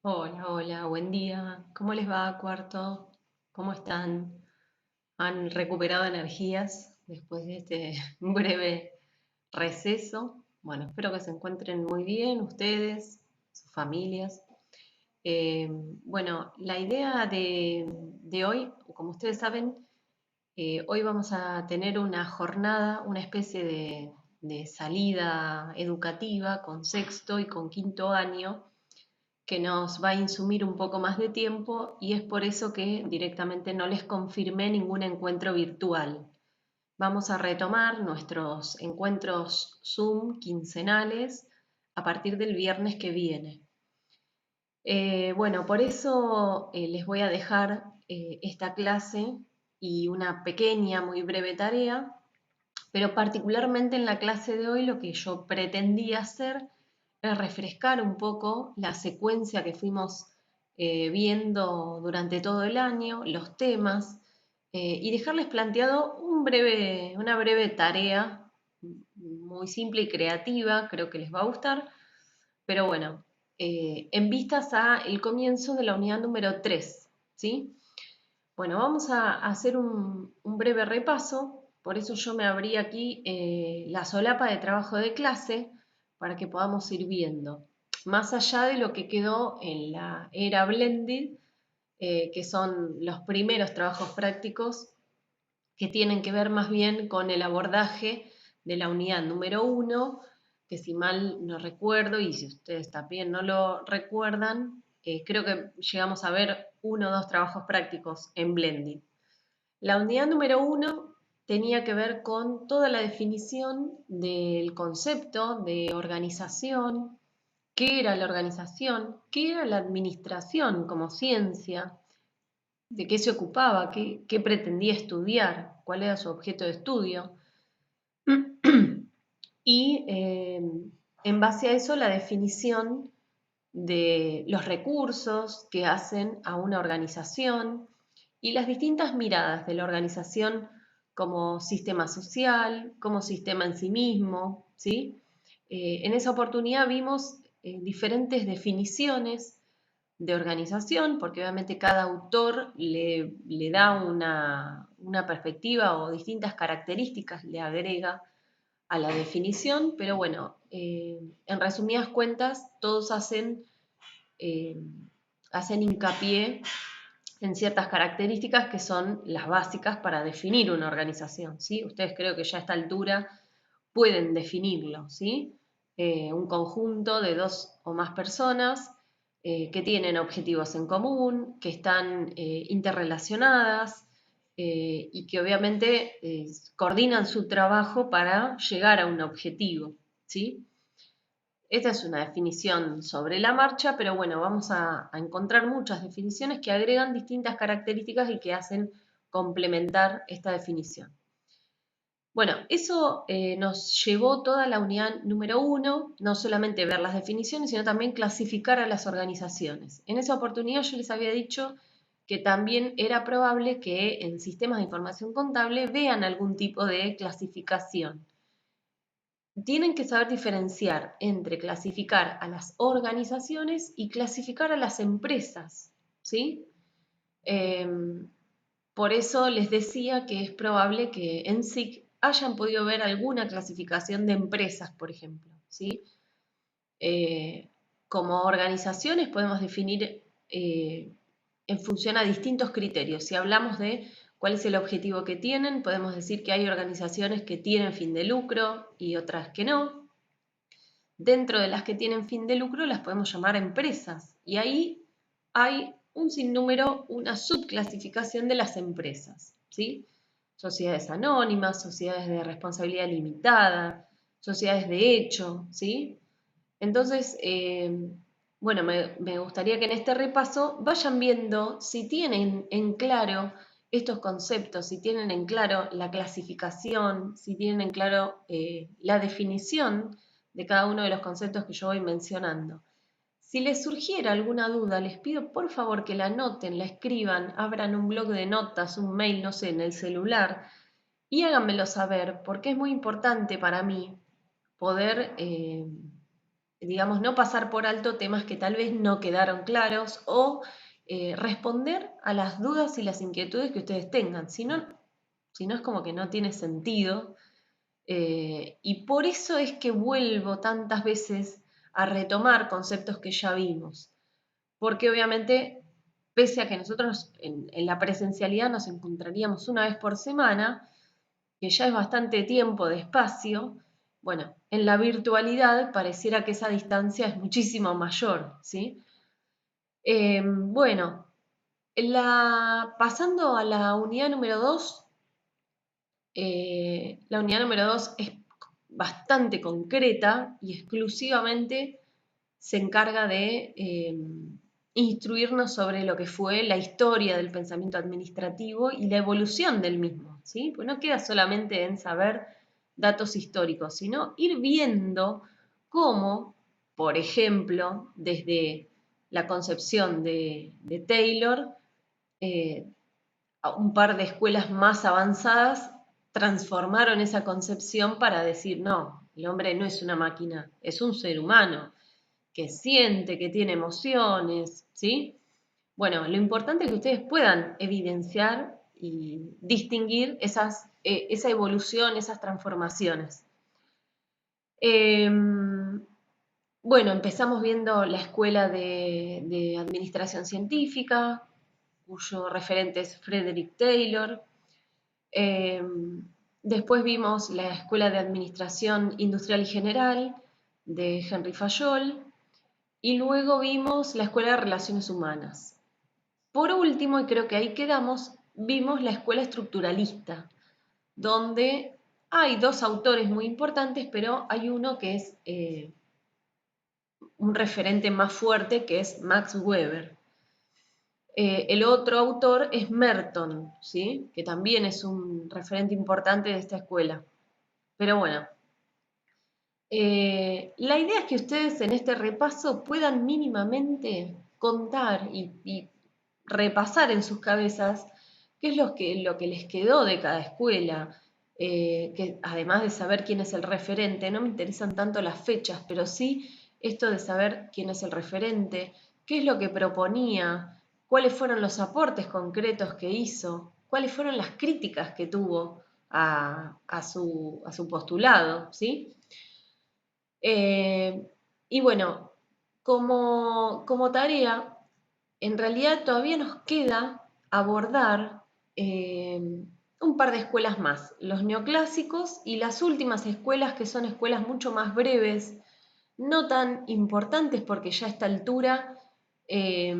Hola, hola, buen día. ¿Cómo les va, cuarto? ¿Cómo están? ¿Han recuperado energías después de este breve receso? Bueno, espero que se encuentren muy bien ustedes, sus familias. Bueno, la idea de hoy, como ustedes saben, hoy vamos a tener una jornada, una especie de salida educativa con sexto y con quinto año que nos va a insumir un poco más de tiempo y es por eso que directamente no les confirmé ningún encuentro virtual. Vamos a retomar nuestros encuentros Zoom quincenales a partir del viernes que viene. Bueno, por eso les voy a dejar esta clase y una pequeña, muy breve tarea, pero particularmente en la clase de hoy lo que yo pretendía hacer es refrescar un poco la secuencia que fuimos viendo durante todo el año, los temas, y dejarles planteado una breve tarea muy simple y creativa, creo que les va a gustar, pero bueno, en vistas a el comienzo de la unidad número 3, ¿sí? Bueno, vamos a hacer un breve repaso, por eso yo me abrí aquí la solapa de trabajo de clase para que podamos ir viendo, más allá de lo que quedó en la era Blended, que son los primeros trabajos prácticos que tienen que ver más bien con el abordaje de la unidad número 1, que si mal no recuerdo, y si ustedes también no lo recuerdan, creo que llegamos a ver uno o dos trabajos prácticos en Blending. La unidad número 1 tenía que ver con toda la definición del concepto de organización, qué era la organización, qué era la administración como ciencia, de qué se ocupaba, qué pretendía estudiar, cuál era su objeto de estudio. Y en base a eso la definición de los recursos que hacen a una organización y las distintas miradas de la organización como sistema social, como sistema en sí mismo, ¿sí? En esa oportunidad vimos diferentes definiciones de organización, porque obviamente cada autor le da una perspectiva o distintas características le agrega a la definición, pero bueno, en resumidas cuentas, todos eh, hacen hincapié en ciertas características que son las básicas para definir una organización, ¿sí? Ustedes creo que ya a esta altura pueden definirlo, ¿sí? Un conjunto de dos o más personas que tienen objetivos en común, que están interrelacionadas y que obviamente coordinan su trabajo para llegar a un objetivo, ¿sí? Esta es una definición sobre la marcha, pero bueno, vamos a encontrar muchas definiciones que agregan distintas características y que hacen complementar esta definición. Bueno, eso nos llevó toda la unidad número 1, no solamente ver las definiciones, sino también clasificar a las organizaciones. En esa oportunidad yo les había dicho que también era probable que en sistemas de información contable vean algún tipo de clasificación. Tienen que saber diferenciar entre clasificar a las organizaciones y clasificar a las empresas, ¿sí? Em, por eso les decía que es probable que en SIC hayan podido ver alguna clasificación de empresas, por ejemplo, ¿sí? Eh, como organizaciones podemos definir en función a distintos criterios. Si hablamos de cuál es el objetivo que tienen, podemos decir que hay organizaciones que tienen fin de lucro y otras que no. Dentro de las que tienen fin de lucro las podemos llamar empresas y ahí hay un sinnúmero, una subclasificación de las empresas, ¿sí? Sociedades anónimas, sociedades de responsabilidad limitada, sociedades de hecho, ¿sí? Entonces, bueno, me gustaría que en este repaso vayan viendo si tienen en claro estos conceptos, si tienen en claro la clasificación, si tienen en claro la definición de cada uno de los conceptos que yo voy mencionando. Si les surgiera alguna duda, les pido por favor que la anoten, la escriban, abran un blog de notas, un mail, no sé, en el celular y háganmelo saber, porque es muy importante para mí poder digamos, no pasar por alto temas que tal vez no quedaron claros o responder a las dudas y las inquietudes que ustedes tengan. Si no es como que no tiene sentido. Y por eso es que vuelvo tantas veces a retomar conceptos que ya vimos. Porque obviamente, pese a que nosotros en la presencialidad nos encontraríamos una vez por semana, que ya es bastante tiempo de espacio, bueno, en la virtualidad pareciera que esa distancia es muchísimo mayor, ¿sí? Bueno, pasando a la unidad número 2, la unidad número 2 es bastante concreta y exclusivamente se encarga de instruirnos sobre lo que fue la historia del pensamiento administrativo y la evolución del mismo, ¿sí? Pues no queda solamente en saber datos históricos, sino ir viendo cómo, por ejemplo, desde la concepción de Taylor, eh, un par de escuelas más avanzadas transformaron esa concepción para decir, no, el hombre no es una máquina, es un ser humano que siente, que tiene emociones, ¿sí? Bueno, lo importante es que ustedes puedan evidenciar y distinguir esa evolución, esas transformaciones. Bueno, empezamos viendo la escuela de administración científica, cuyo referente es Frederick Taylor. Eh, Después vimos la escuela de administración industrial y general de Henry Fayol. Y luego vimos la escuela de relaciones humanas. Por último, y creo que ahí quedamos, vimos la escuela estructuralista, donde hay dos autores muy importantes, pero hay uno que es un referente más fuerte, que es Max Weber. El otro autor es Merton, ¿sí? Que también es un referente importante de esta escuela. Pero bueno, la idea es que ustedes en este repaso puedan mínimamente contar y repasar en sus cabezas qué es lo que les quedó de cada escuela, que además de saber quién es el referente, no me interesan tanto las fechas, pero sí esto de saber quién es el referente, qué es lo que proponía, cuáles fueron los aportes concretos que hizo, cuáles fueron las críticas que tuvo a su postulado, ¿sí? Y bueno, como tarea, en realidad todavía nos queda abordar un par de escuelas más, los neoclásicos y las últimas escuelas que son escuelas mucho más breves, no tan importantes porque ya a esta altura, eh,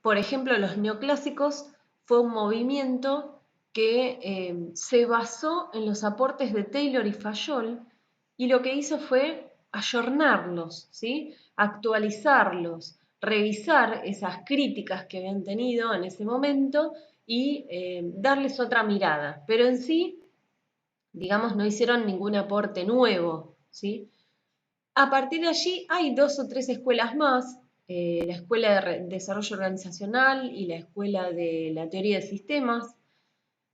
por ejemplo, los neoclásicos fue un movimiento que se basó en los aportes de Taylor y Fayol y lo que hizo fue ayornarlos, ¿sí? Actualizarlos, revisar esas críticas que habían tenido en ese momento y darles otra mirada. Pero en sí, digamos, no hicieron ningún aporte nuevo, ¿sí? A partir de allí hay dos o tres escuelas más, la Escuela de Desarrollo Organizacional y la Escuela de la Teoría de Sistemas,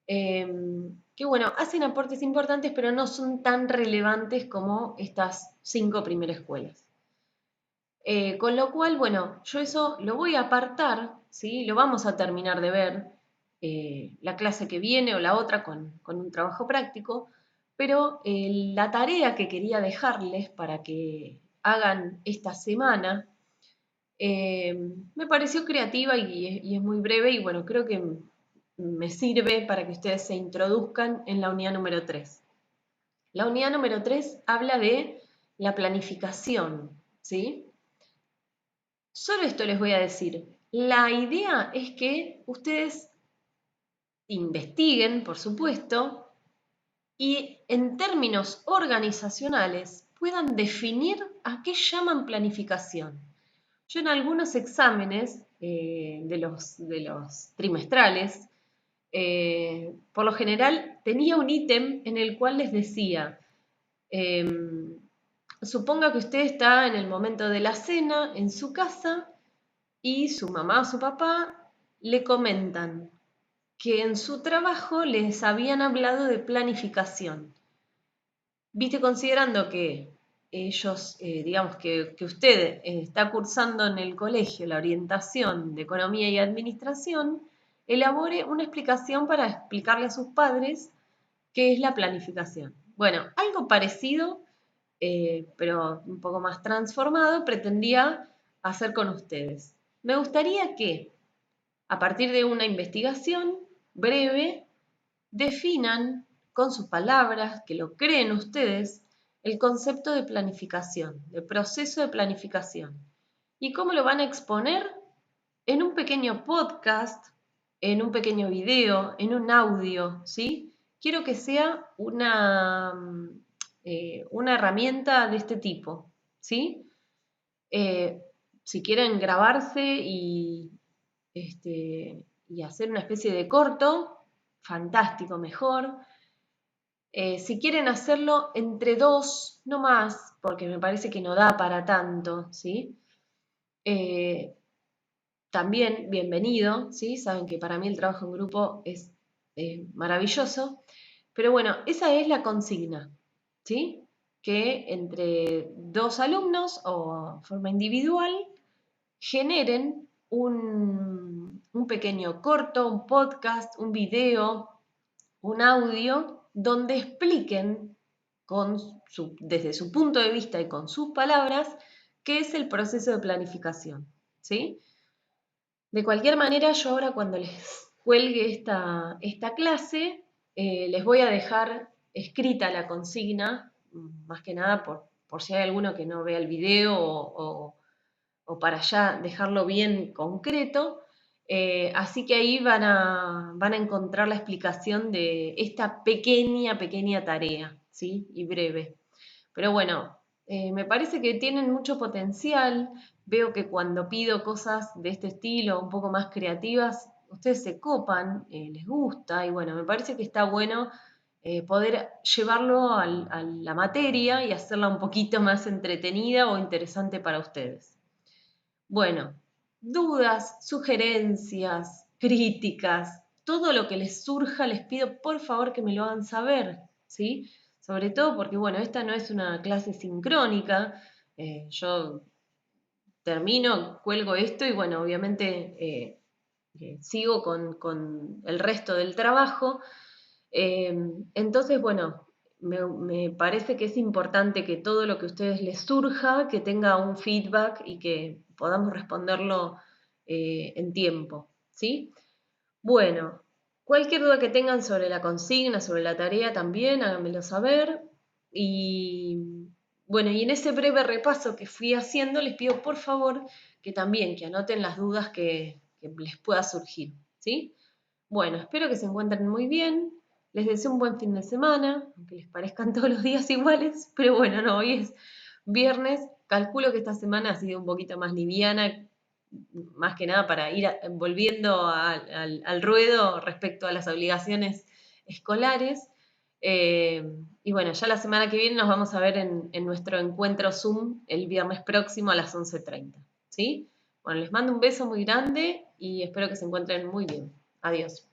que bueno, hacen aportes importantes, pero no son tan relevantes como estas 5 primeras escuelas. Con lo cual, bueno, yo eso lo voy a apartar, ¿sí? Lo vamos a terminar de ver la clase que viene o la otra con un trabajo práctico, pero la tarea que quería dejarles para que hagan esta semana me pareció creativa y es muy breve y bueno, creo que me sirve para que ustedes se introduzcan en la unidad número 3. La unidad número 3 habla de la planificación, ¿sí? Solo esto les voy a decir. La idea es que ustedes investiguen, por supuesto, y en términos organizacionales puedan definir a qué llaman planificación. Yo en algunos exámenes de los trimestrales, por lo general tenía un ítem en el cual les decía, suponga que usted está en el momento de la cena en su casa y su mamá o su papá le comentan que en su trabajo les habían hablado de planificación. Viste, considerando que ellos, digamos que usted está cursando en el colegio la orientación de economía y administración, elabore una explicación para explicarle a sus padres qué es la planificación. Bueno, algo parecido, pero un poco más transformado, pretendía hacer con ustedes. Me gustaría que, a partir de una investigación breve, definan con sus palabras, que lo creen ustedes, el concepto de planificación, de proceso de planificación. ¿Y cómo lo van a exponer? En un pequeño podcast, en un pequeño video, en un audio, ¿sí? Quiero que sea una herramienta de este tipo, ¿sí? Eh, si quieren grabarse y hacer una especie de corto, fantástico, mejor. Si quieren hacerlo entre dos, no más, porque me parece que no da para tanto, ¿sí? Eh, También bienvenido, ¿sí? Saben que para mí el trabajo en grupo es maravilloso, pero bueno, esa es la consigna, ¿sí? Que entre dos alumnos o de forma individual generen un pequeño corto, un podcast, un video, un audio donde expliquen desde su punto de vista y con sus palabras qué es el proceso de planificación, ¿sí? De cualquier manera, yo ahora cuando les cuelgue esta clase, les voy a dejar escrita la consigna, más que nada por si hay alguno que no vea el video o para ya dejarlo bien concreto. Así que ahí van a encontrar la explicación de esta pequeña tarea, ¿sí? Y breve. Pero bueno, me parece que tienen mucho potencial. Veo que cuando pido cosas de este estilo, un poco más creativas, ustedes se copan, les gusta y bueno, me parece que está bueno poder llevarlo a la materia y hacerla un poquito más entretenida o interesante para ustedes. Bueno, dudas, sugerencias, críticas, todo lo que les surja, les pido por favor que me lo hagan saber, ¿sí? Sobre todo porque, bueno, esta no es una clase sincrónica, yo termino, cuelgo esto y, bueno, obviamente sigo con el resto del trabajo. Entonces, bueno, me parece que es importante que todo lo que a ustedes les surja, que tenga un feedback y que podamos responderlo en tiempo, ¿sí? Bueno, cualquier duda que tengan sobre la consigna, sobre la tarea también, háganmelo saber. Y bueno, y en ese breve repaso que fui haciendo, les pido por favor que también que anoten las dudas que les pueda surgir, ¿sí? Bueno, espero que se encuentren muy bien. Les deseo un buen fin de semana, aunque les parezcan todos los días iguales, pero bueno, no, hoy es viernes. Calculo que esta semana ha sido un poquito más liviana, más que nada para ir volviendo al ruedo respecto a las obligaciones escolares. Y bueno, ya la semana que viene nos vamos a ver en nuestro encuentro Zoom el viernes próximo a las 11:30. ¿Sí? Bueno, les mando un beso muy grande y espero que se encuentren muy bien. Adiós.